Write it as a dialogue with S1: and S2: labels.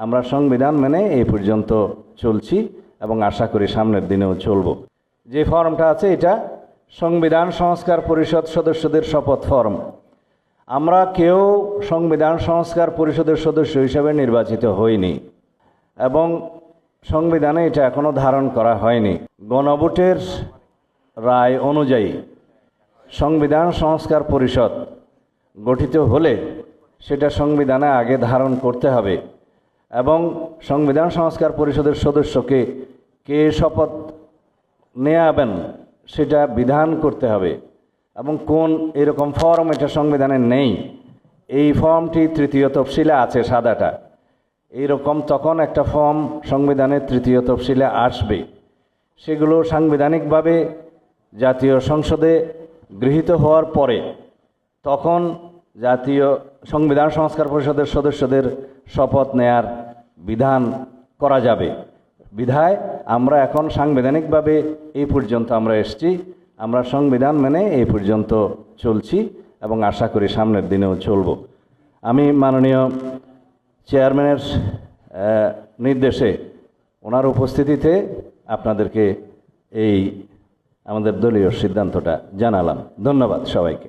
S1: আমরা সংবিধান মেনে এই পর্যন্ত চলছি এবং আশা করি সামনের দিনেও চলব। যে ফর্মটা আছে এটা সংবিধান সংস্কার পরিষদ সদস্যদের শপথ ফর্ম। আমরা কেউ সংবিধান সংস্কার পরিষদের সদস্য হিসেবে নির্বাচিত হইনি এবং সংবিধানে এটা এখনো ধারণ করা হয়নি। গণভোটের রায় অনুযায়ী সংবিধান সংস্কার পরিষদ গঠিত হলে সেটা সংবিধানে আগে ধারণ করতে হবে এবং সংবিধান সংস্কার পরিষদের সদস্যকে কে শপথ নেয়াবেন সেটা বিধান করতে হবে এবং কোন এরকম ফর্ম এটা সংবিধানে নেই। এই ফর্মটি তৃতীয় তফসিলে আছে, সাদাটা। এইরকম তখন একটা ফর্ম সংবিধানের তৃতীয় তফসিলে আসবে। সেগুলো সাংবিধানিকভাবে জাতীয় সংসদে গৃহীত হওয়ার পরে তখন জাতীয় সংবিধান সংস্কার পরিষদের সদস্যদের শপথ নেয়ার বিধান করা যাবে। বিধায় আমরা এখন সাংবিধানিকভাবে এই পর্যন্ত আমরা এসেছি, আমরা সংবিধান মেনে এই পর্যন্ত চলছি এবং আশা করি সামনের দিনেও চলব। আমি মাননীয় চেয়ারম্যানের নির্দেশে ওনার উপস্থিতিতে আপনাদেরকে এই আমাদের দলীয় সিদ্ধান্তটা জানালাম। ধন্যবাদ সবাইকে।